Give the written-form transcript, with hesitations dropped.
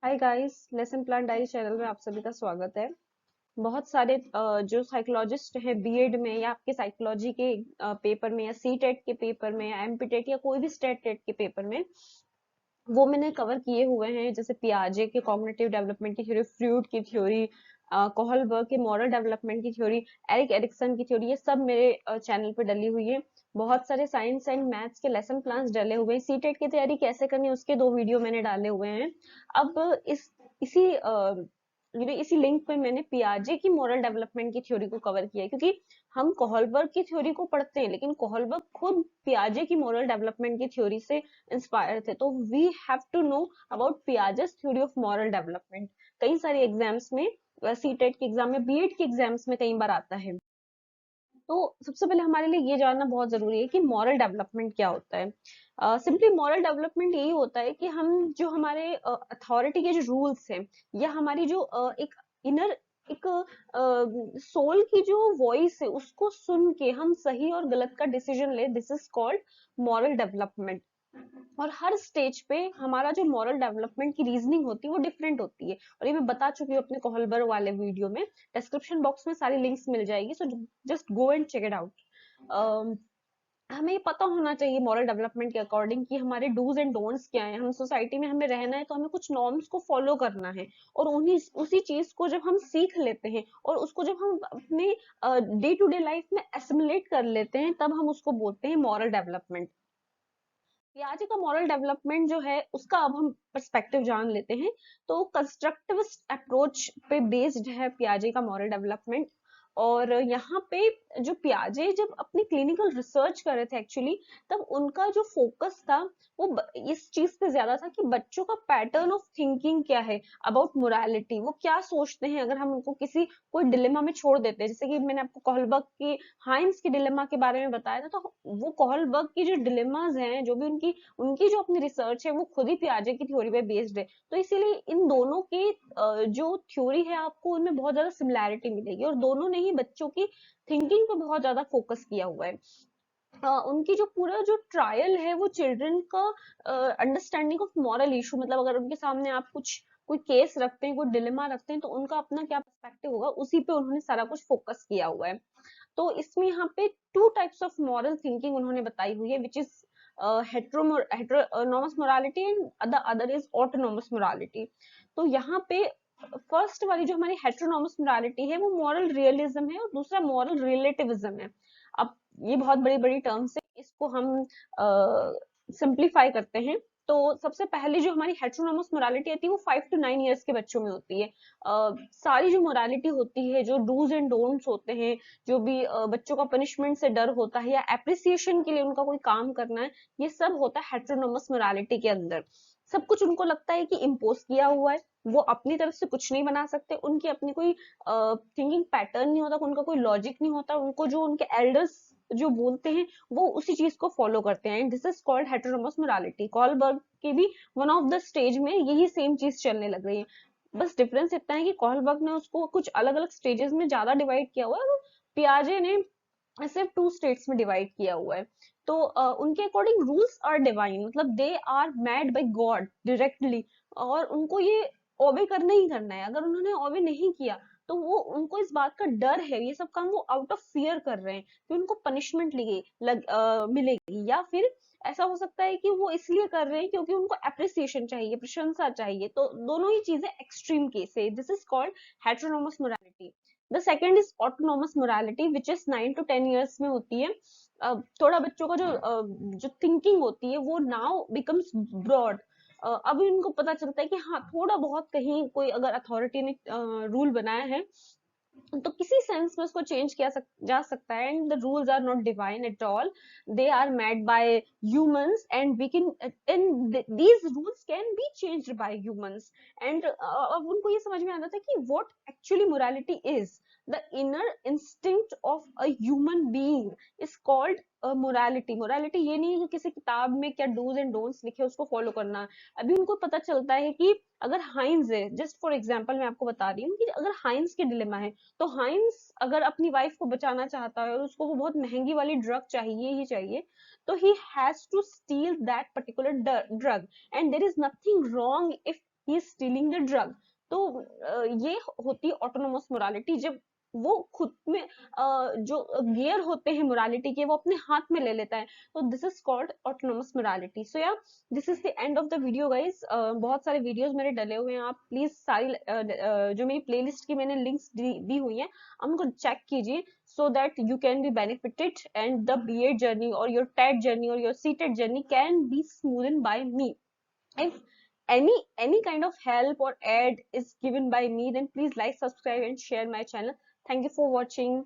Hi guys, lesson plan diary channel में आप सभी का स्वागत है। बहुत सारे जो साइकोलॉजिस्ट हैं बीएड में या आपके साइकोलॉजी के पेपर में या सी टेट के पेपर में या एमपी टेट या कोई भी स्टेट टेट के पेपर में वो मैंने कवर किए हुए हैं। जैसे पियाजे के कॉग्निटिव डेवलपमेंट की थ्योरी, फ्रूड की थ्योरी, कोहलबर्ग के मॉरल डेवलपमेंट की थ्योरी, एरिक एरिक्सन की थ्योरी, ये सब मेरे चैनल पे डली हुई है। बहुत सारे साइंस एंड मैथ्स के लेसन प्लान्स डले हुए हैं। सीटेट की तैयारी कैसे करनी है उसके 2 वीडियो मैंने डाले हुए हैं। अब इसी इसी लिंक पे मैंने पियाजे की मॉरल डेवलपमेंट की थ्योरी को कवर किया है, क्योंकि हम कोहलबर्ग की थ्योरी को पढ़ते हैं लेकिन कोहलबर्ग खुद पियाजे की मॉरल डेवलपमेंट की थ्योरी से इंस्पायर थे। तो we have to know about Piaget's theory of moral development. कई सारे एग्जाम्स में, सी टेट के एग्जाम में, बीएड के एग्जाम्स में कई बार आता है। तो सबसे पहले हमारे लिए ये जानना बहुत जरूरी है कि मॉरल डेवलपमेंट क्या होता है। सिंपली मॉरल डेवलपमेंट यही होता है कि हम जो हमारे अथॉरिटी के जो रूल्स हैं या हमारी जो एक इनर एक सोल की जो वॉइस है उसको सुन के हम सही और गलत का डिसीजन ले, this is called moral development. और हर स्टेज पे हमारा जो मॉरल डेवलपमेंट की रीजनिंग होती है वो डिफरेंट होती है, और ये मैं बता चुकी हूँ अपने कोहलबर वाले वीडियो में। डिस्क्रिप्शन बॉक्स में सारी लिंक्स मिल जाएगी, so just go and check it out. हमें ये पता होना चाहिए मॉरल डेवलपमेंट के अकॉर्डिंग कि हमारे डूज एंड डोंट्स क्या है। हम सोसाइटी में हमें रहना है तो हमें कुछ नॉर्म्स को फॉलो करना है, और उन्हीं उसी चीज को जब हम सीख लेते हैं और उसको जब हम अपने डे टू डे लाइफ में एसिमुलेट कर लेते हैं तब हम उसको बोलते हैं मॉरल डेवलपमेंट। पियाजे का मॉरल डेवलपमेंट जो है उसका अब हम पर्सपेक्टिव जान लेते हैं। तो कंस्ट्रक्टिविस्ट अप्रोच पे बेस्ड है पियाजे का मॉरल डेवलपमेंट। और यहाँ पे जो पियाजे जब अपनी क्लिनिकल रिसर्च कर रहे थे एक्चुअली, तब उनका जो फोकस था वो इस चीज पे ज्यादा था कि बच्चों का पैटर्न ऑफ थिंकिंग क्या है अबाउट मोरालिटी। वो क्या सोचते हैं अगर हम उनको किसी कोई डिलेमा में छोड़ देते हैं। जैसे कि मैंने आपको कोहलबर्ग की हाइंस के डिलेमा के बारे में बताया था, तो वो कोहलबर्ग की जो डिलेमाज हैं, जो भी उनकी उनकी जो अपनी रिसर्च है वो खुद ही पियाजे की थ्योरी पे बेस्ड है। तो इसीलिए इन दोनों की जो थ्योरी है आपको उनमें बहुत ज्यादा सिमिलैरिटी मिलेगी, और दोनों ने ही बच्चों की थिंकिंग पे बहुत ज्यादा फोकस किया हुआ है। उनकी जो पूरा जो ट्रायल है वो चिल्ड्रन का अंडरस्टैंडिंग ऑफ मॉरल इशू, मतलब अगर उनके सामने आप कुछ कोई केस रखते हैं, कोई डिलेमा रखते हैं, तो उनका अपना क्या पर्सपेक्टिव होगा उसी पे उन्होंने सारा कुछ फोकस किया हुआ है। तो इसमें यहाँ पे 2 टाइप्स ऑफ मॉरल थिंकिंग उन्होंने बताई हुई है, which is heteronomous morality and the other is autonomous morality. तो यहाँ पे फर्स्ट वाली जो हमारी हेटेरोनॉमस मोरालिटी है वो मॉरल रियलिज्म है, और दूसरा मॉरल रिलेटिविज्म है। अब ये बहुत बड़ी बड़ी टर्म्स है, इसको हम सिंप्लीफाई करते हैं। तो सबसे पहले जो हमारी हेटेरोनॉमस मोरालिटी आती है वो 5 to 9 इयर्स के बच्चों में होती है। सारी जो मोरालिटी होती है, जो डूज एंड डोंट्स होते हैं, जो भी बच्चों का पनिशमेंट से डर होता है या एप्रिसिएशन के लिए उनका कोई काम करना है, ये सब होता है हेटेरोनॉमस मोरालिटी के अंदर। सब कुछ उनको लगता है कि इम्पोज किया हुआ है, वो अपनी तरफ से कुछ नहीं बना सकते, उनकी अपनी कोई थिंकिंग पैटर्न नहीं होता, उनका कोई लॉजिक नहीं होता, उनको जो उनके एल्डर्स जो बोलते हैं वो उसी चीज को फॉलो करते हैं। And this is called heteronomous morality. Kohlberg के भी वन ऑफ द स्टेज में यही सेम चीज चलने लग रही है। बस डिफरेंस इतना है कि कॉलबर्ग ने उसको कुछ अलग अलग स्टेजेस में ज्यादा डिवाइड किया हुआ है, और पियाजे ने सिर्फ 2 स्टेट्स में डिवाइड किया हुआ है। तो उनके अकॉर्डिंग रूल्स आर डिवाइन, मतलब they are made by God directly, और उनको ये ओबे करना ही करना है। अगर उन्होंने ओबे नहीं किया तो वो उनको इस बात का डर है, ये सब काम वो आउट ऑफ फियर कर रहे हैं कि उनको पनिशमेंट मिलेगी, या फिर ऐसा हो सकता है कि वो इसलिए कर रहे हैं क्योंकि उनको अप्रिसिएशन चाहिए, प्रशंसा चाहिए। तो दोनों ही चीजें एक्सट्रीम केस है। This is called heteronomous morality. The second is autonomous morality, which is 9 to 10 years में होती है। थोड़ा बच्चों का जो थिंकिंग होती है वो नाउ बिकम्स ब्रॉड। अभी उनको पता चलता है कि हाँ, थोड़ा बहुत कहीं कोई अगर अथॉरिटी ने रूल बनाया है तो किसी सेंस में उसको चेंज जा सकता है। And the rules are not divine at all, they are made by humans, and we can and these rules can be changed by humans. And अब उनको ये समझ में आता था कि what actually morality is, the inner instinct of a human being is called morality. Morality ये नहीं है कि किसी किताब में क्या डूज एंड डोंट्स लिखे उसको फॉलो करना। अभी उनको पता चलता है कि अगर हाइंस है, जस्ट फॉर एग्जाम्पल मैं आपको बता रही हूँ कि अगर हाइंस के डिलेमा है, तो हाइंस अगर अपनी वाइफ को बचाना चाहता है और उसको वो बहुत महंगी वाली ड्रग चाहिए ही चाहिए, तो he has to steal that particular drug. And there is nothing wrong if he is stealing the drug. तो ये होती है ऑटोनोमस मोरालिटी, जब वो खुद में जो गियर होते हैं मोरालिटी के वो अपने हाथ में ले लेता है, तो this is called autonomous morality. So या this is the end of the video guys. बहुत सारे वीडियोस मेरे डले हुए हैं, आप प्लीज सारी जो मेरी प्लेलिस्ट की मैंने लिंक्स दी हुई हैं आप उनको चेक कीजिए, so that you can be benefited and the BA journey or your TET journey or your CTET journey can be smoothened by me. If any kind of help or aid is given by me, then please like, subscribe and share my channel. Thank you for watching.